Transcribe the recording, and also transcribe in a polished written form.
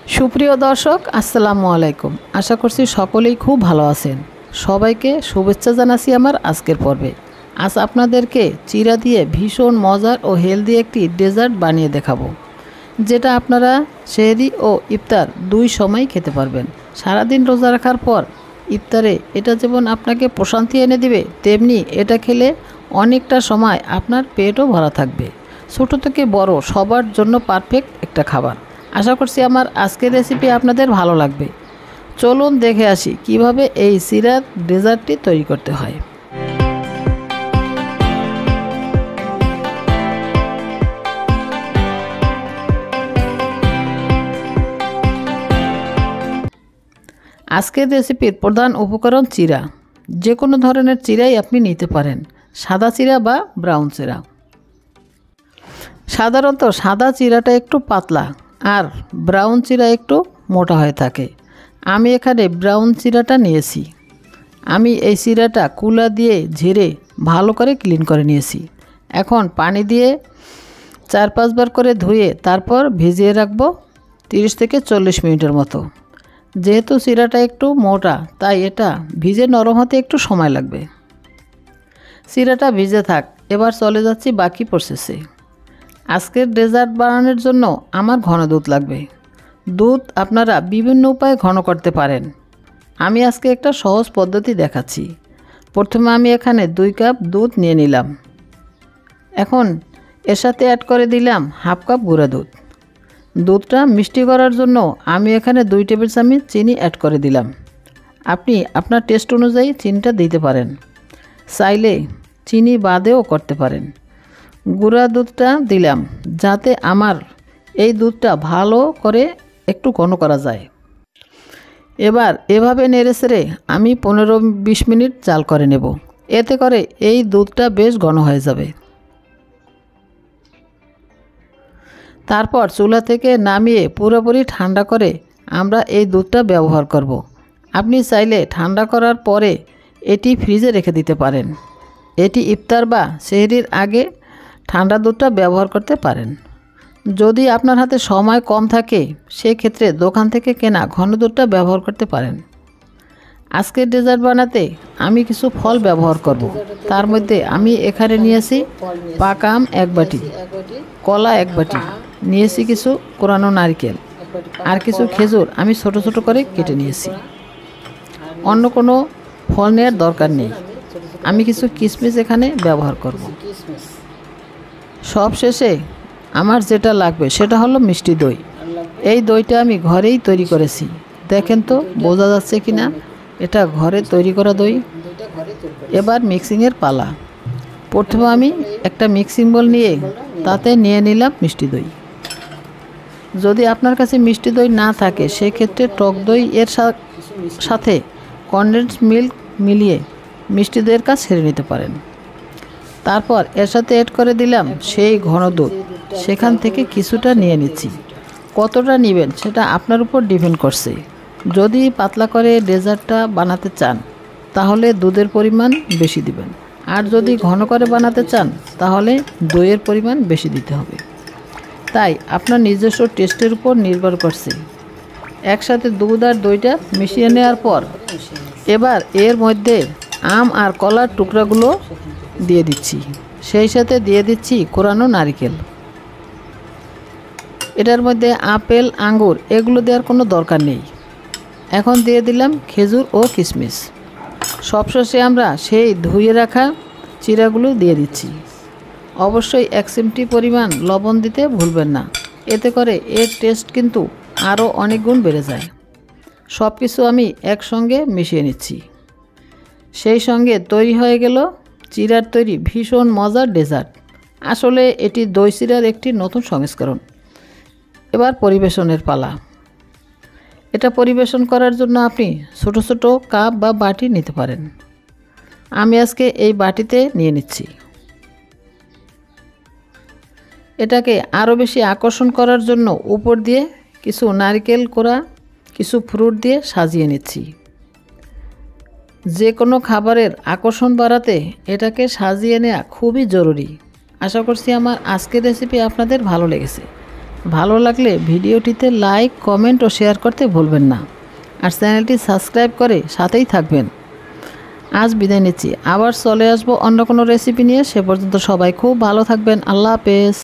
সুপ্রিয় দর্শক, আসসালামু আলাইকুম। আশা করছি সকলেই খুব ভালো আছেন। সবাইকে শুভেচ্ছা জানাচ্ছি আমার আজকের পর্বে। আজ আপনাদেরকে চিরা দিয়ে ভীষণ মজার ও হেলদি একটি ডেজার্ট বানিয়ে দেখাবো, যেটা আপনারা সেহরি ও ইফতার দুই সময় খেতে পারবেন। সারাদিন রোজা রাখার পর ইফতারে এটা যেমন আপনাকে প্রশান্তি এনে দিবে, তেমনি এটা খেলে অনেকটা সময় আপনার পেটও ভরা থাকবে। ছোটো থেকে বড় সবার জন্য পারফেক্ট একটা খাবার। আশা করছি আমার আজকের রেসিপি আপনাদের ভালো লাগবে। চলুন দেখে আসি কিভাবে এই চিরার ডেজার্টটি তৈরি করতে হয়। আজকের রেসিপির প্রধান উপকরণ চিরা। যে কোনো ধরনের চিরাই আপনি নিতে পারেন, সাদা চিরা বা ব্রাউন চিরা। সাধারণত সাদা চিরাটা একটু পাতলা আর ব্রাউন চিরা একটু মোটা হয়ে থাকে। আমি এখানে ব্রাউন চিরাটা নিয়েছি। আমি এই চিরাটা কুলা দিয়ে ঝেড়ে ভালো করে ক্লিন করে নিয়েছি। এখন পানি দিয়ে 4-5 বার করে ধুয়ে তারপর ভিজিয়ে রাখবো 30 থেকে 40 মিনিটের মতো। যেহেতু চিরাটা একটু মোটা, তাই এটা ভিজে নরম হতে একটু সময় লাগবে। চিরাটা ভিজে থাক, এবার চলে যাচ্ছি বাকি প্রসেসে। আজকের ডেজার্ট বানানোর জন্য আমার ঘন দুধ লাগবে। দুধ আপনারা বিভিন্ন উপায়ে ঘন করতে পারেন। আমি আজকে একটা সহজ পদ্ধতি দেখাচ্ছি। প্রথমে আমি এখানে 2 কাপ দুধ নিয়ে নিলাম। এখন এর সাথে অ্যাড করে দিলাম 1/2 কাপ গুঁড়া দুধ। দুধটা মিষ্টি করার জন্য আমি এখানে 2 টেবিল চামচ চিনি অ্যাড করে দিলাম। আপনি আপনার টেস্ট অনুযায়ী চিনিটা দিতে পারেন, চাইলে চিনি বাদেও করতে পারেন। গুঁড়া দুধটা দিলাম যাতে আমার এই দুধটা ভালো করে একটু ঘন করা যায়। এবার এভাবে নেড়েচেড়ে আমি 15-20 মিনিট জাল করে নেব। এতে করে এই দুধটা বেশ ঘন হয়ে যাবে। তারপর চুলা থেকে নামিয়ে পুরোপুরি ঠান্ডা করে আমরা এই দুধটা ব্যবহার করব। আপনি চাইলে ঠান্ডা করার পরে এটি ফ্রিজে রেখে দিতে পারেন। এটি ইফতার বা সেহরির আগে ঠান্ডা দুধটা ব্যবহার করতে পারেন। যদি আপনার হাতে সময় কম থাকে, সেক্ষেত্রে দোকান থেকে কেনা ঘন দুধটা ব্যবহার করতে পারেন। আজকের ডেজার্ট বানাতে আমি কিছু ফল ব্যবহার করব। তার মধ্যে আমি এখানে নিয়েছি পাকা আম 1 বাটি, কলা 1 বাটি, নিয়েছি কিছু কোরানো নারকেল, আর কিছু খেজুর আমি ছোট ছোট করে কেটে নিয়েছি। অন্য কোনো ফল নেওয়ার দরকার নেই। আমি কিছু কিশমিশ এখানে ব্যবহার করব। সব শেষে আমার যেটা লাগবে সেটা হলো মিষ্টি দই। এই দইটা আমি ঘরেই তৈরি করেছি। দেখেন তো বোঝা যাচ্ছে কি না, এটা ঘরে তৈরি করা দই। এবার মিক্সিংয়ের পালা। প্রথমে আমি একটা মিক্সিং বোল নিয়ে তাতে নিয়ে নিলাম মিষ্টি দই। যদি আপনার কাছে মিষ্টি দই না থাকে, সেক্ষেত্রে টক দই এর সাথে কনডেন্স মিল্ক মিলিয়ে মিষ্টি দইয়ের কাজ সেরে নিতে পারেন। তারপর এর সাথে অ্যাড করে দিলাম সেই ঘন দুধ। সেখান থেকে কিছুটা নিয়ে নিচ্ছি। কতটা নেবেন সেটা আপনার উপর ডিপেন্ড করছে। যদি পাতলা করে ডেজার্টটা বানাতে চান, তাহলে দুধের পরিমাণ বেশি দিবেন, আর যদি ঘন করে বানাতে চান, তাহলে দইয়ের পরিমাণ বেশি দিতে হবে। তাই আপনার নিজস্ব টেস্টের উপর নির্ভর করছে। একসাথে দুধ আর দইটা মিশিয়ে নেওয়ার পর এবার এর মধ্যে আম আর কলার টুকরাগুলো দিয়ে দিচ্ছি। সেই সাথে দিয়ে দিচ্ছি কোরানো নারকেল। এটার মধ্যে আপেল, আঙ্গুর এগুলো দেওয়ার কোনো দরকার নেই। এখন দিয়ে দিলাম খেজুর ও কিশমিশ। সবশেষে আমরা সেই ধুয়ে রাখা চিরাগুলো দিয়ে দিচ্ছি। অবশ্যই 1 চিমটি পরিমাণ লবণ দিতে ভুলবেন না। এতে করে এর টেস্ট কিন্তু আরও অনেক গুণ বেড়ে যায়। সব কিছু আমি একসঙ্গে মিশিয়ে নিচ্ছি। সেই সঙ্গে তৈরি হয়ে গেল চিরার তৈরি ভীষণ মজার ডেজার্ট। আসলে এটি দই চিরার একটি নতুন সংস্করণ। এবার পরিবেশনের পালা। এটা পরিবেশন করার জন্য আপনি ছোট ছোট কাপ বা বাটি নিতে পারেন। আমি আজকে এই বাটিতে নিয়ে নিচ্ছি। এটাকে আরও বেশি আকর্ষণ করার জন্য উপর দিয়ে কিছু নারকেল কোড়া, কিছু ফ্রুট দিয়ে সাজিয়ে নিচ্ছি। যে কোনো খাবারের আকর্ষণ বাড়াতে এটাকে সাজিয়ে নেওয়া খুবই জরুরি। আশা করছি আমার আজকের রেসিপি আপনাদের ভালো লেগেছে। ভালো লাগলে ভিডিওটিতে লাইক, কমেন্ট ও শেয়ার করতে ভুলবেন না। আর চ্যানেলটি সাবস্ক্রাইব করে সাথেই থাকবেন। আজ বিদায় নিচ্ছি, আবার চলে আসবো অন্য কোনো রেসিপি নিয়ে। সে পর্যন্ত সবাই খুব ভালো থাকবেন। আল্লাহ হাফেজ।